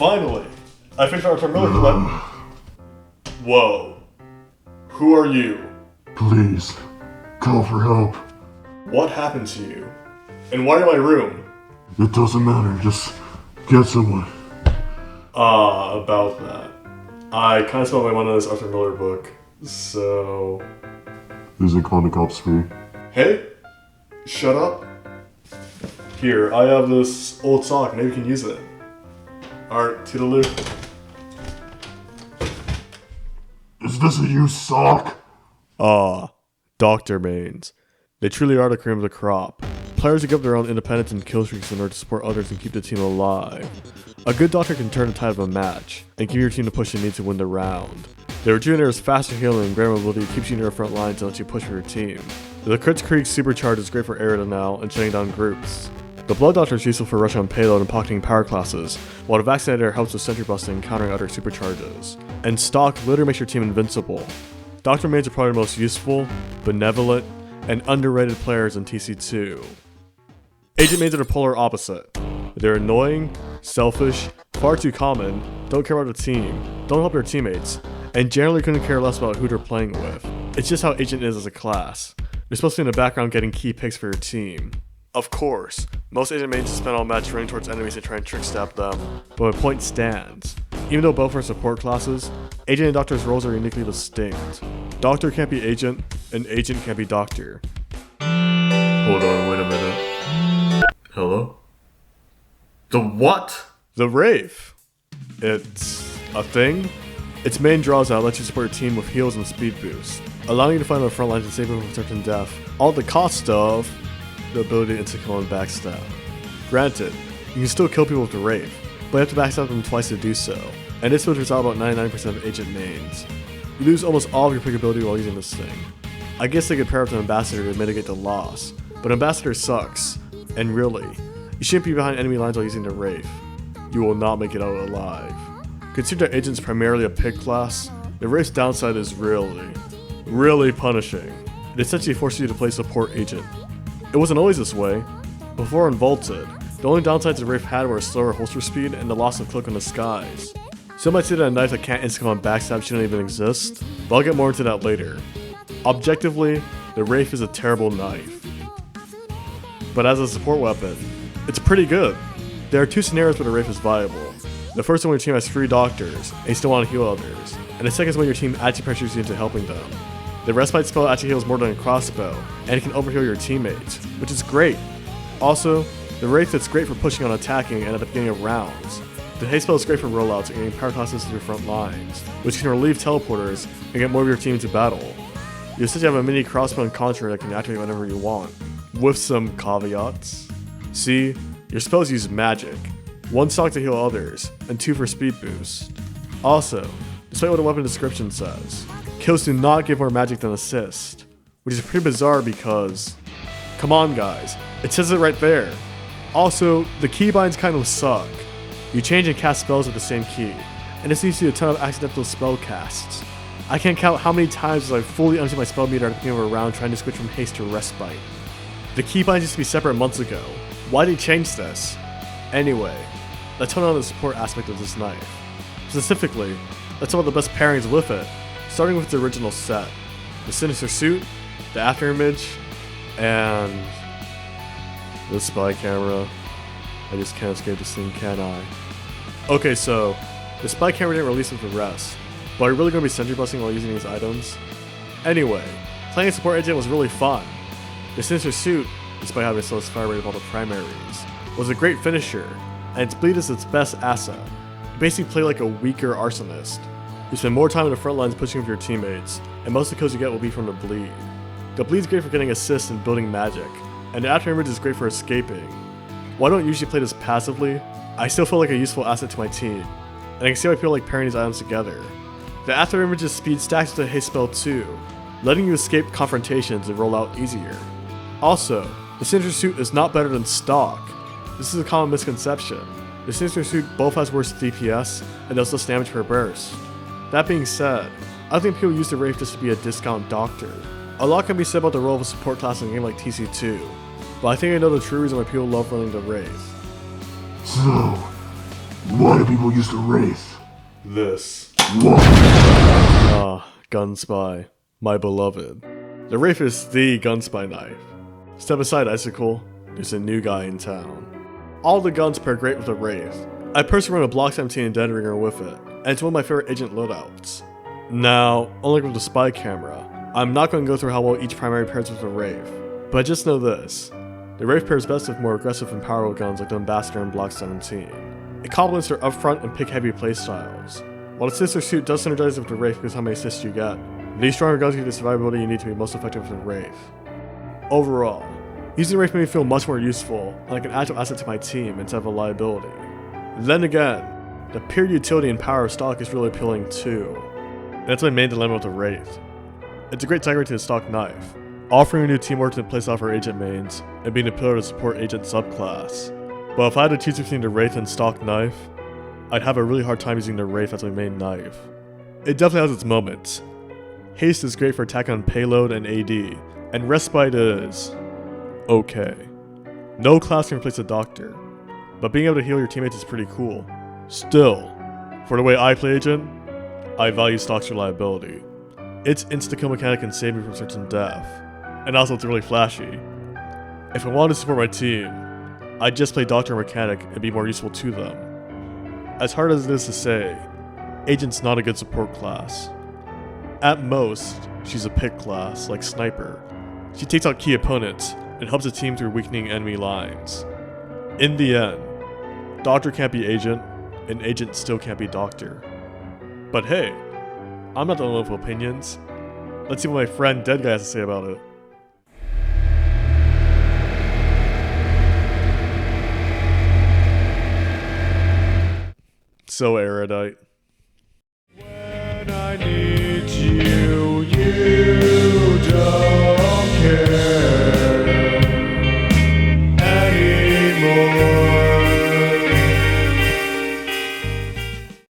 Finally! I fixed our familiar collect. Whoa. Who are you? Please, call for help. What happened to you? And why in my room? It doesn't matter, just get someone. About that. I kinda spelled my mind on this Arthur Miller book, so... Is it Quantum Cops free? Hey! Shut up. Here, I have this old sock, maybe you can use it. Alright, toodaloo. Is this a used sock? Dr. Mains. They truly are the cream of the crop. Players who give up their own independence and kill streaks in order to support others and keep the team alive. A good doctor can turn the tide of a match, and give your team the push you need to win the round. The Rejuvenator is faster healing and greater mobility keeps you near the front lines and lets you push for your team. The Kritzkrieg Supercharge is great for area denial and shutting down groups. The Blood Doctor is useful for rushing on payload and pocketing power classes, while the Vaccinator helps with sentry busting and countering other supercharges. And Stock literally makes your team invincible. Dr. Mains are probably the most useful, benevolent, and underrated players in TC2. Agent Mains are the polar opposite. They're annoying, selfish, far too common, don't care about the team, don't help their teammates, and generally couldn't care less about who they're playing with. It's just how Agent is as a class. They're supposed to be in the background getting key picks for your team. Of course, most Agent Mains spend all match running towards enemies and try and trick stab them, but my point stands. Even though both are support classes, Agent and Doctor's roles are uniquely distinct. Doctor can't be Agent, and Agent can't be Doctor. Hold on, wait a minute. Hello? The what? The Wraith. It's a thing? Its main draws out lets you support your team with heals and speed boost, allowing you to find on the front lines and save them from certain death, all at the cost of the ability to insta-kill and backstab. Granted, you can still kill people with the Wraith, but you have to backstab them twice to do so, and this filters out about 99% of Agent mains. You lose almost all of your pickability while using this thing. I guess they could pair up an Ambassador to mitigate the loss, but Ambassador sucks, and really, you shouldn't be behind enemy lines while using the Wraith. You will not make it out alive. Considering that Agent's primarily a pick class, the Wraith's downside is really punishing. It essentially forces you to play support Agent. It wasn't always this way. Before Unvaulted, the only downsides the Wraith had were a slower holster speed and the loss of click on the skies. Some might say that a knife that can't insta-kill and backstab shouldn't even exist, but I'll get more into that later. Objectively, the Wraith is a terrible knife. But as a support weapon, it's pretty good. There are two scenarios where the Wraith is viable. The first one when your team has 3 doctors, and you still want to heal others, and the second is when your team actually pressures you into helping them. The respite spell actually heals more than a crossbow, and it can overheal your teammates, which is great. Also, the Wraith is great for pushing on attacking and at the beginning of rounds. The haste spell is great for rollouts and getting power classes to your front lines, which can relieve teleporters and get more of your team into battle. You essentially have a mini crossbow and conjurer that can activate whenever you want, with some caveats. See, your spells use magic, 1 stock to heal others, and 2 for speed boost. Also, despite what the weapon description says, kills do not give more magic than assist, which is pretty bizarre because, come on guys, it says it right there. Also, the keybinds kind of suck. You change and cast spells with the same key, and this leads to a ton of accidental spell casts. I can't count how many times I fully emptied my spell meter at the beginning of a round trying to switch from haste to respite. The keybinds used to be separate months ago. Why did they change this? Anyway, let's hone on the support aspect of this knife. Specifically, let's talk about the best pairings with it, starting with the original set. The Sinister Suit, the Afterimage, and the Spy Camera. I just can't escape this thing, can I? Okay, so, the Spy Camera didn't release with the rest, but are you really going to be sentry busting while using these items? Anyway, playing a support agent was really fun. The Sinister Suit, despite having the slowest fire rate of all the primaries, was a great finisher, and its bleed is its best asset. You basically play like a weaker arsonist. You spend more time in the front lines pushing with your teammates, and most of the kills you get will be from the bleed. The bleed's great for getting assists and building magic, and the Afterimage is great for escaping. While I don't usually play this passively, I still feel like a useful asset to my team, and I can see why people like pairing these items together. The Afterimage's speed stacks with a haste spell too, letting you escape confrontations and roll out easier. Also, the Sinister Suit is not better than stock. This is a common misconception. The Sinister Suit both has worse DPS and does less damage per burst. That being said, I think people use the Wraith just to be a discount doctor. A lot can be said about the role of a support class in a game like TC2, but I think I know the true reason why people love running the Wraith. So, Why do people use the Wraith? This. What? Gun spy. My beloved. The Wraith is the gun spy knife. Step aside, Icicle. There's a new guy in town. All the guns pair great with the Wraith. I personally run a Block 17 and Dead Ringer with it, and it's one of my favorite agent loadouts. Now, unlike with the spy camera, I'm not going to go through how well each primary pairs with the Wraith, but just know this. The Wraith pairs best with more aggressive and powerful guns like the Ambassador and Block 17. It complements their upfront and pick-heavy playstyles. While the sister suit does synergize with the Wraith because how many assists you get, these stronger guns give you the survivability you need to be most effective with the Wraith. Overall, using the Wraith made me feel much more useful and like an actual asset to my team instead of a liability. Then again, the pure utility and power of stock is really appealing too. And that's my main dilemma with the Wraith. It's a great segue to the stock knife, offering a new teamwork to place off our agent mains, and being a pillar to support agent subclass. But if I had to choose between the Wraith and stock knife, I'd have a really hard time using the Wraith as my main knife. It definitely has its moments. Haste is great for attack on payload and AD, and Respite is okay. No class can replace a doctor, but being able to heal your teammates is pretty cool. Still, for the way I play agent, I value stock's reliability. Its insta-kill mechanic can save me from certain death, and also it's really flashy. If I wanted to support my team, I'd just play Doctor and Mechanic and be more useful to them. As hard as it is to say, Agent's not a good support class. At most, she's a pick class, like Sniper. She takes out key opponents and helps the team through weakening enemy lines. In the end, Doctor can't be Agent, and Agent still can't be Doctor. But hey, I'm not the only one with opinions. Let's see what my friend Dead Guy has to say about it. So erudite. When I need you, you